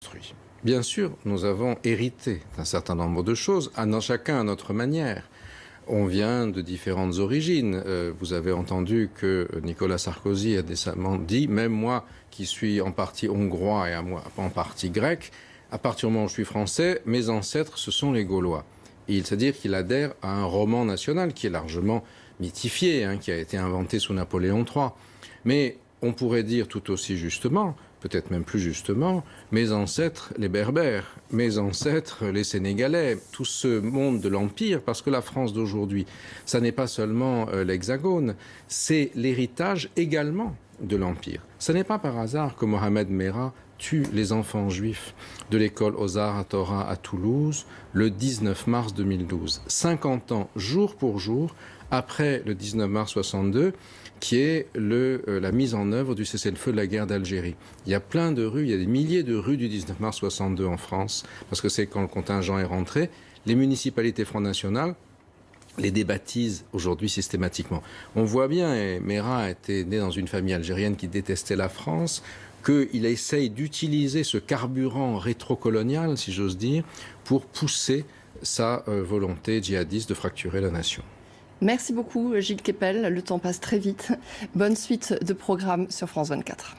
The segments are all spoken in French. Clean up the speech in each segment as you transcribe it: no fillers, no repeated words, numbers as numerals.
construit. Bien sûr, nous avons hérité d'un certain nombre de choses, chacun à notre manière. On vient de différentes origines. Vous avez entendu que Nicolas Sarkozy a décemment dit, même moi qui suis en partie hongrois et en partie grec, à partir du moment où je suis français, mes ancêtres, ce sont les Gaulois. Et c'est-à-dire qu'il adhère à un roman national qui est largement mythifié, qui a été inventé sous Napoléon III. Mais on pourrait dire tout aussi justement, peut-être même plus justement, mes ancêtres les Berbères, mes ancêtres les Sénégalais, tout ce monde de l'Empire, parce que la France d'aujourd'hui, ça n'est pas seulement l'Hexagone, c'est l'héritage également de l'Empire. Ce n'est pas par hasard que Mohamed Merah tue les enfants juifs de l'école Ozar HaTorah à Toulouse le 19 mars 2012, 50 ans jour pour jour après le 19 mars 62, qui est la mise en œuvre du cessez-le-feu de la guerre d'Algérie. Il y a plein de rues, il y a des milliers de rues du 19 mars 62 en France, parce que c'est quand le contingent est rentré. Les municipalités Front National les débaptisent aujourd'hui systématiquement. On voit bien, et Merah était né dans une famille algérienne qui détestait la France, qu'il essaye d'utiliser ce carburant rétrocolonial, si j'ose dire, pour pousser sa volonté djihadiste de fracturer la nation. Merci beaucoup Gilles Kepel, le temps passe très vite. Bonne suite de programmes sur France 24.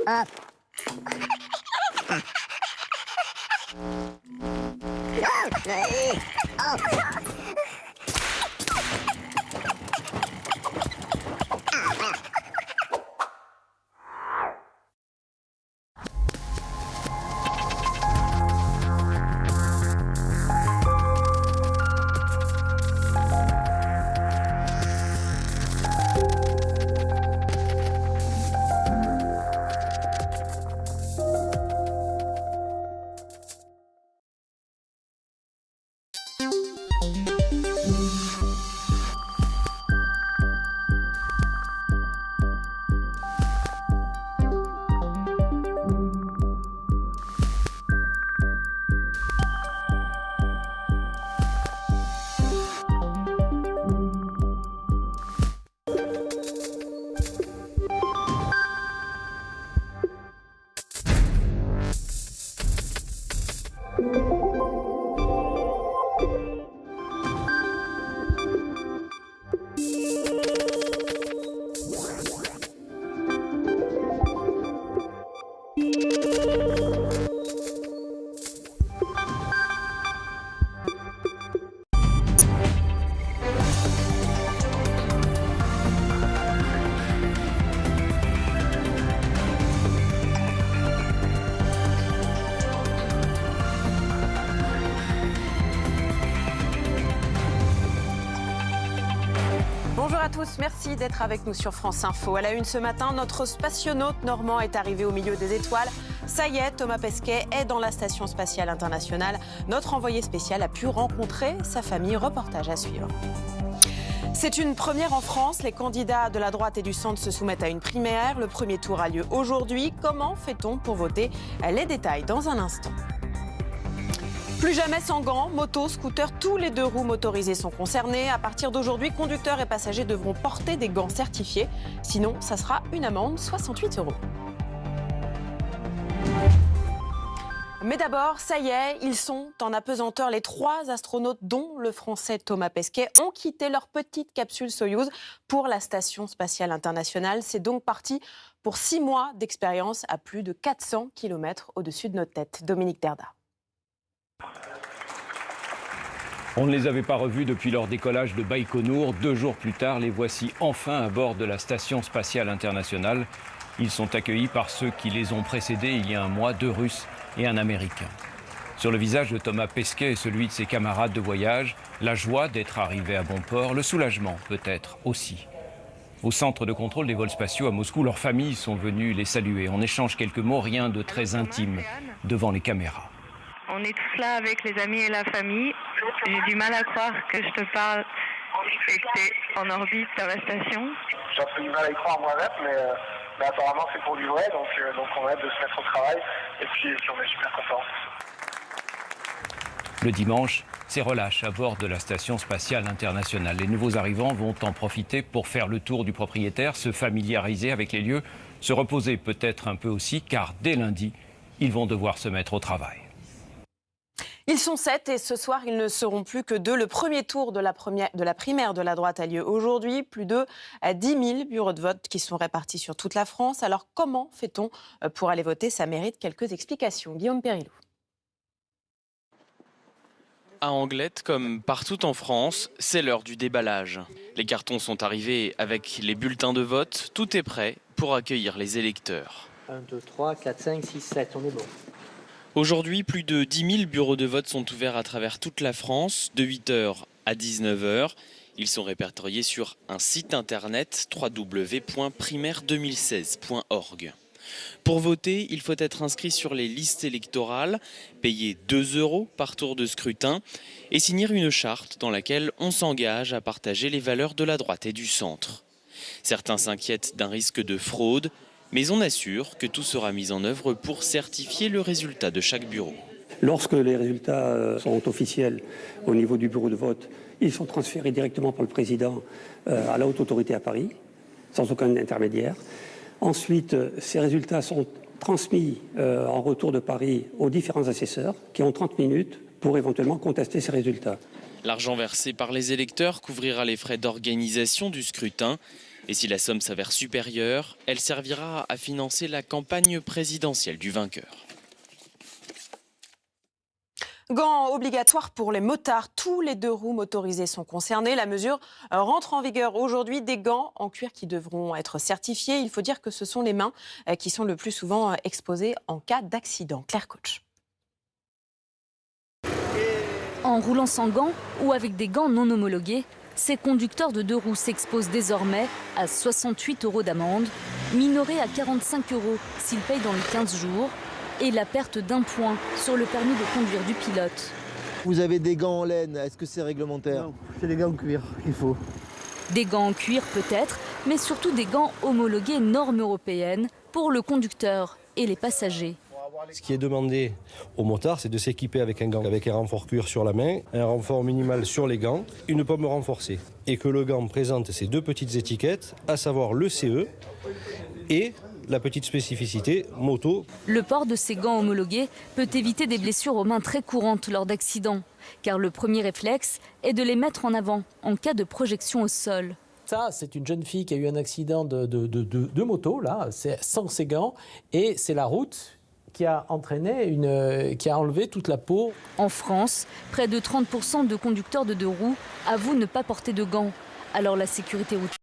Up. Thank you. Bonjour à tous, merci d'être avec nous sur France Info. À la une ce matin, notre spationaute normand est arrivé au milieu des étoiles. Ça y est, Thomas Pesquet est dans la Station spatiale internationale. Notre envoyé spécial a pu rencontrer sa famille. Reportage à suivre. C'est une première en France. Les candidats de la droite et du centre se soumettent à une primaire. Le premier tour a lieu aujourd'hui. Comment fait-on pour voter? Les détails dans un instant. Plus jamais sans gants, moto, scooter, tous les 2 roues motorisées sont concernés. À partir d'aujourd'hui, conducteurs et passagers devront porter des gants certifiés. Sinon, ça sera une amende, 68 €. Mais d'abord, ça y est, ils sont en apesanteur. Les 3 astronautes, dont le français Thomas Pesquet, ont quitté leur petite capsule Soyouz pour la Station spatiale internationale. C'est donc parti pour 6 mois d'expérience à plus de 400 km au-dessus de notre tête. Dominique Terda. On ne les avait pas revus depuis leur décollage de Baïkonour. 2 jours plus tard, les voici enfin à bord de la Station spatiale internationale. Ils sont accueillis par ceux qui les ont précédés il y a un mois, 2 Russes et un Américain. Sur le visage de Thomas Pesquet et celui de ses camarades de voyage, la joie d'être arrivés à bon port, le soulagement peut-être aussi. Au centre de contrôle des vols spatiaux à Moscou, leurs familles sont venues les saluer. On échange quelques mots, rien de très intime, devant les caméras. On est tous là avec les amis et la famille. J'ai du mal à croire que je te parle et que tu es en orbite dans la station. J'ai un peu du mal à y croire moi-même, mais apparemment c'est pour du vrai, donc on a hâte de se mettre au travail et puis on est super contents. Le dimanche, c'est relâche à bord de la Station spatiale internationale. Les nouveaux arrivants vont en profiter pour faire le tour du propriétaire, se familiariser avec les lieux, se reposer peut-être un peu aussi, car dès lundi, ils vont devoir se mettre au travail. Ils sont 7 et ce soir, ils ne seront plus que 2. Le premier tour de la primaire de la droite a lieu aujourd'hui. Plus de 10 000 bureaux de vote qui sont répartis sur toute la France. Alors comment fait-on pour aller voter? Ça mérite quelques explications. Guillaume Périlou. À Anglette, comme partout en France, c'est l'heure du déballage. Les cartons sont arrivés avec les bulletins de vote. Tout est prêt pour accueillir les électeurs. 1, 2, 3, 4, 5, 6, 7, on est bon. Aujourd'hui, plus de 10 000 bureaux de vote sont ouverts à travers toute la France, de 8 h à 19 h. Ils sont répertoriés sur un site internet www.primaire2016.org. Pour voter, il faut être inscrit sur les listes électorales, payer 2 € par tour de scrutin et signer une charte dans laquelle on s'engage à partager les valeurs de la droite et du centre. Certains s'inquiètent d'un risque de fraude, mais on assure que tout sera mis en œuvre pour certifier le résultat de chaque bureau. Lorsque les résultats sont officiels au niveau du bureau de vote, ils sont transférés directement par le président à la haute autorité à Paris, sans aucun intermédiaire. Ensuite, ces résultats sont transmis en retour de Paris aux différents assesseurs qui ont 30 minutes pour éventuellement contester ces résultats. L'argent versé par les électeurs couvrira les frais d'organisation du scrutin. Et si la somme s'avère supérieure, elle servira à financer la campagne présidentielle du vainqueur. Gants obligatoires pour les motards. Tous les 2 roues motorisées sont concernés. La mesure rentre en vigueur aujourd'hui. Des gants en cuir qui devront être certifiés. Il faut dire que ce sont les mains qui sont le plus souvent exposées en cas d'accident. Claire Coach. En roulant sans gants ou avec des gants non homologués, ces conducteurs de 2 roues s'exposent désormais à 68 € d'amende, minorés à 45 € s'ils payent dans les 15 jours, et la perte d'1 point sur le permis de conduire du pilote. Vous avez des gants en laine, est-ce que c'est réglementaire? Non, c'est des gants en cuir qu'il faut. Des gants en cuir peut-être, mais surtout des gants homologués normes européennes pour le conducteur et les passagers. Ce qui est demandé aux motards, c'est de s'équiper avec un gant, avec un renfort cuir sur la main, un renfort minimal sur les gants, une pomme renforcée. Et que le gant présente ces 2 petites étiquettes, à savoir le CE et la petite spécificité moto. Le port de ces gants homologués peut éviter des blessures aux mains très courantes lors d'accidents, car le premier réflexe est de les mettre en avant en cas de projection au sol. Ça, c'est une jeune fille qui a eu un accident de moto, là, sans ses gants, et c'est la route qui a entraîné qui a enlevé toute la peau. En France, près de 30% de conducteurs de 2 roues avouent ne pas porter de gants. Alors la sécurité routière